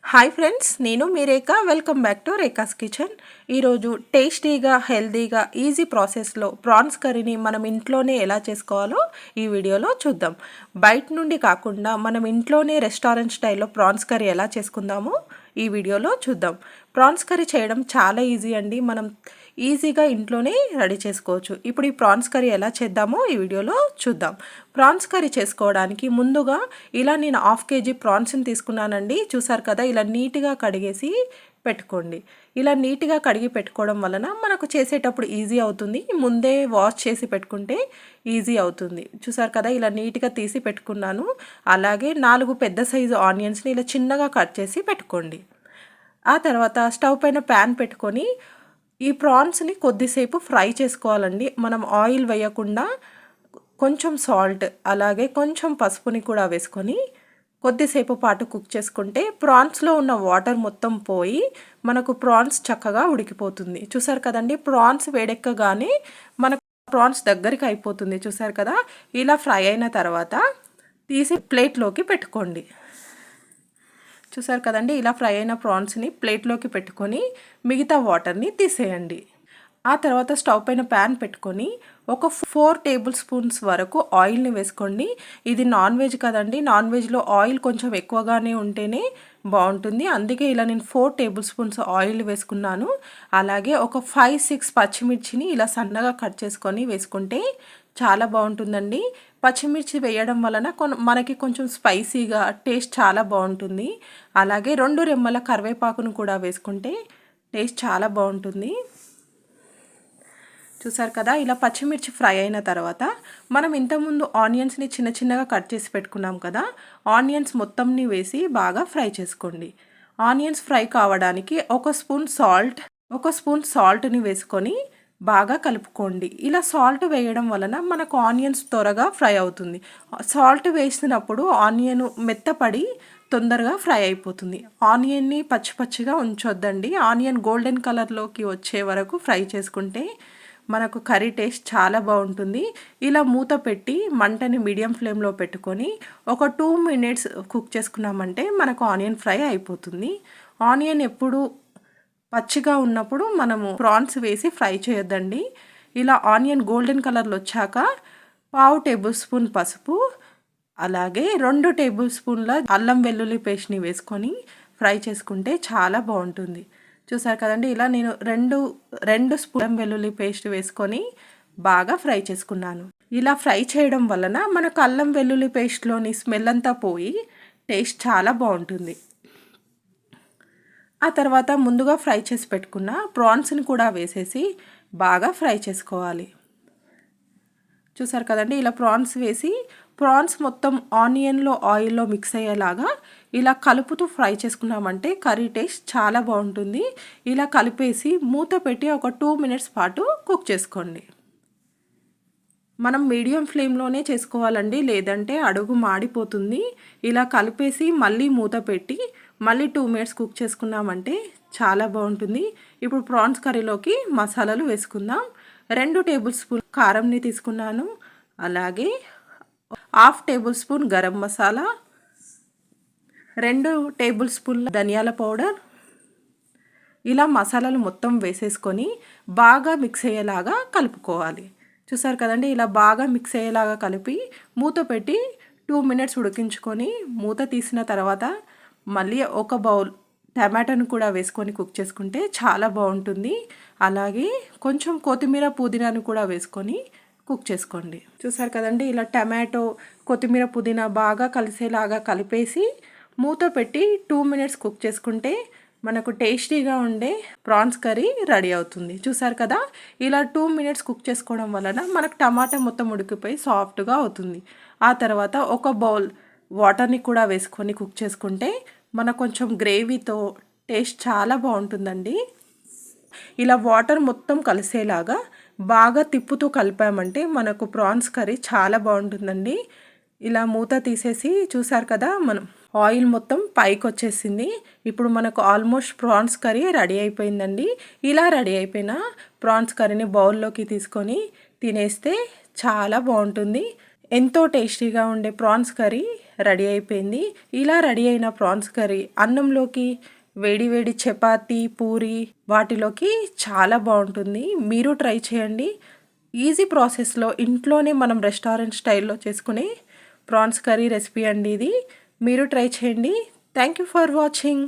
Hi friends, నేను మీ Rekha. Welcome back to Rekha's kitchen. ఈరోజు టేస్టీగా, హెల్తీగా, ఈజీ ప్రాసెస్లో ప్రాన్స్ కర్రీని మనం ఇంట్లోనే ఎలా చేసుకోవాలో ఈ వీడియోలో చూద్దాం. బయట నుండి కాకుండా మనం ఇంట్లోనే రెస్టారెంట్ స్టైల్లో ప్రాన్స్ కర్రీ ఎలా చేసుకుందామో ఈ వీడియోలో చూద్దాం. ప్రాన్స్ కర్రీ చేయడం చాలా ఈజీ అండి. మనం ఈజీగా ఇంట్లోనే రెడీ చేసుకోవచ్చు. ఇప్పుడు ఈ ప్రాన్స్ కర్రీ ఎలా చేద్దామో ఈ వీడియోలో చూద్దాం. ప్రాన్స్ కర్రీ చేసుకోవడానికి ముందుగా ఇలా నేను 1/2 kg ప్రాన్స్ని తీసుకున్నానండి. చూసారు కదా, ఇలా నీట్గా కడిగేసి పెట్టుకోండి. ఇలా నీట్గా కడిగి పెట్టుకోవడం వలన మనకు చేసేటప్పుడు ఈజీ అవుతుంది. ముందే వాష్ చేసి పెట్టుకుంటే ఈజీ అవుతుంది. చూసారు కదా, ఇలా నీట్గా తీసి పెట్టుకున్నాను. అలాగే 4 పెద్ద సైజు ఆనియన్స్ని ఇలా చిన్నగా కట్ చేసి పెట్టుకోండి. ఆ తర్వాత స్టవ్ పైన ప్యాన్ పెట్టుకొని ఈ ప్రాన్స్ని కొద్దిసేపు ఫ్రై చేసుకోవాలండి. మనం ఆయిల్ వేయకుండా కొంచెం సాల్ట్ అలాగే కొంచెం పసుపుని కూడా వేసుకొని కొద్దిసేపు పాటు కుక్ చేసుకుంటే ప్రాన్స్లో ఉన్న వాటర్ మొత్తం పోయి మనకు ప్రాన్స్ చక్కగా ఉడికిపోతుంది. చూసారు కదండి, ప్రాన్స్ వేడెక్కగానే మనకు ప్రాన్స్ దగ్గరికి అయిపోతుంది. చూసారు కదా, ఇలా ఫ్రై అయిన తర్వాత తీసి ప్లేట్లోకి పెట్టుకోండి. చూసారు కదండి, ఇలా ఫ్రై అయిన ప్రాన్స్ని ప్లేట్లోకి పెట్టుకొని మిగతా వాటర్ని తీసేయండి. ఆ తర్వాత స్టవ్ పైన ప్యాన్ పెట్టుకొని ఒక 4 టేబుల్ స్పూన్స్ వరకు ఆయిల్ని వేసుకోండి. ఇది నాన్ వెజ్ కదండి, నాన్ వెజ్లో ఆయిల్ కొంచెం ఎక్కువగానే ఉంటేనే బాగుంటుంది. అందుకే ఇలా నేను 4 టేబుల్ స్పూన్స్ ఆయిల్ వేసుకున్నాను. అలాగే ఒక 5-6 పచ్చిమిర్చిని ఇలా సన్నగా కట్ చేసుకొని వేసుకుంటే చాలా బాగుంటుందండి. పచ్చిమిర్చి వేయడం వలన మనకి కొంచెం స్పైసీగా టేస్ట్ చాలా బాగుంటుంది. అలాగే 2 రెమ్మల కరివేపాకును కూడా వేసుకుంటే టేస్ట్ చాలా బాగుంటుంది. చూసారు కదా, ఇలా పచ్చిమిర్చి ఫ్రై అయిన తర్వాత మనం ఇంతకుముందు ఆనియన్స్ని చిన్న చిన్నగా కట్ చేసి పెట్టుకున్నాం కదా, ఆనియన్స్ మొత్తంని వేసి బాగా ఫ్రై చేసుకోండి. ఆనియన్స్ ఫ్రై కావడానికి ఒక స్పూన్ సాల్ట్ని వేసుకొని బాగా కలుపుకోండి. ఇలా సాల్ట్ వేయడం వలన మనకు ఆనియన్స్ త్వరగా ఫ్రై అవుతుంది. సాల్ట్ వేసినప్పుడు ఆనియన్ మెత్తపడి తొందరగా ఫ్రై అయిపోతుంది. ఆనియన్ని పచ్చిగా ఉంచొద్దండి. ఆనియన్ గోల్డెన్ కలర్లోకి వచ్చే వరకు ఫ్రై చేసుకుంటే మనకు కర్రీ టేస్ట్ చాలా బాగుంటుంది. ఇలా మూత పెట్టి మంటని మీడియం ఫ్లేమ్లో పెట్టుకొని ఒక 2 minutes కుక్ చేసుకున్నామంటే మనకు ఆనియన్ ఫ్రై అయిపోతుంది. ఆనియన్ ఎప్పుడు పచ్చిగా ఉన్నప్పుడు మనము ప్రాన్స్ వేసి ఫ్రై చేయొద్దండి. ఇలా ఆనియన్ గోల్డెన్ కలర్లో వచ్చాక 1/2 టేబుల్ స్పూన్ పసుపు అలాగే 2 టేబుల్ స్పూన్ల అల్లం వెల్లుల్లి పేస్ట్ని వేసుకొని ఫ్రై చేసుకుంటే చాలా బాగుంటుంది. చూసారు కదండి, ఇలా నేను రెండు స్పూన్ వెల్లుల్లి పేస్ట్ వేసుకొని బాగా ఫ్రై చేసుకున్నాను. ఇలా ఫ్రై చేయడం వలన మనకు అల్లం వెల్లుల్లి పేస్ట్లోని స్మెల్ అంతా పోయి టేస్ట్ చాలా బాగుంటుంది. ఆ తర్వాత ముందుగా ఫ్రై చేసి పెట్టుకున్న ప్రాన్స్ని కూడా వేసేసి బాగా ఫ్రై చేసుకోవాలి. చూసారు కదండి, ఇలా ప్రాన్స్ వేసి ప్రాన్స్ మొత్తం ఆనియన్లో ఆయిల్లో మిక్స్ అయ్యేలాగా ఇలా కలుపుతూ ఫ్రై చేసుకున్నామంటే కర్రీ టేస్ట్ చాలా బాగుంటుంది. ఇలా కలిపేసి మూత పెట్టి ఒక 2 minutes పాటు కుక్ చేసుకోండి. మనం మీడియం ఫ్లేమ్లోనే చేసుకోవాలండి, లేదంటే అడుగు మాడిపోతుంది. ఇలా కలిపేసి మళ్ళీ మూత పెట్టి మళ్ళీ 2 minutes కుక్ చేసుకున్నామంటే చాలా బాగుంటుంది. ఇప్పుడు ప్రాన్స్ కర్రీలోకి మసాలాలు వేసుకుందాం. 2 టేబుల్ స్పూన్ కారంని తీసుకున్నాను. అలాగే 1/2 table spoon garam masala, 2 table స్పూన్ల ధనియాల పౌడర్. ఇలా మసాలాలు మొత్తం వేసేసుకొని బాగా మిక్స్ అయ్యేలాగా కలుపుకోవాలి. చూసారు కదండి, ఇలా బాగా మిక్స్ అయ్యేలాగా కలిపి మూత పెట్టి 2 minutes ఉడికించుకొని మూత తీసిన తర్వాత మళ్ళీ ఒక బౌల్ టమాటాను కూడా వేసుకొని కుక్ చేసుకుంటే చాలా బాగుంటుంది. అలాగే కొంచెం కొత్తిమీర పుదీనాను కూడా వేసుకొని కుక్ చేసుకోండి. చూసారు కదండి, ఇలా టమాటో కొత్తిమీర పుదీనా బాగా కలిసేలాగా కలిపేసి మూత పెట్టి 2 minutes కుక్ చేసుకుంటే మనకు టేస్టీగా ఉండే ప్రాన్స్ కర్రీ రెడీ అవుతుంది. చూసారు కదా, ఇలా 2 minutes కుక్ చేసుకోవడం వలన మనకు టమాటా మొత్తం ఉడికిపోయి సాఫ్ట్గా అవుతుంది. ఆ తర్వాత ఒక బౌల్ వాటర్ని కూడా వేసుకొని కుక్ చేసుకుంటే మనకు కొంచెం గ్రేవీతో టేస్ట్ చాలా బాగుంటుందండి. ఇలా వాటర్ మొత్తం కలిసేలాగా బాగా తిప్పుతూ కలిపామంటే మనకు ప్రాన్స్ కర్రీ చాలా బాగుంటుందండి. ఇలా మూత తీసేసి చూసారు కదా, మనం ఆయిల్ మొత్తం పైకి వచ్చేసింది. ఇప్పుడు మనకు ఆల్మోస్ట్ ప్రాన్స్ కర్రీ రెడీ అయిపోయిందండి. ఇలా రెడీ అయిపోయిన ప్రాన్స్ కర్రీని బౌల్లోకి తీసుకొని తినేస్తే చాలా బాగుంటుంది. ఎంతో టేస్టీగా ఉండే ప్రాన్స్ కర్రీ రెడీ అయిపోయింది. ఇలా రెడీ అయిన ప్రాన్స్ కర్రీ అన్నంలోకి, వేడి వేడి చపాతీ, పూరి వాటిలోకి చాలా బాగుంటుంది. మీరు ట్రై చేయండి. ఈజీ ప్రాసెస్లో ఇంట్లోనే మనం రెస్టారెంట్ స్టైల్లో చేసుకునే ప్రాన్స్ కర్రీ రెసిపీ అండి ఇది. మీరు ట్రై చేయండి. Thank you for watching.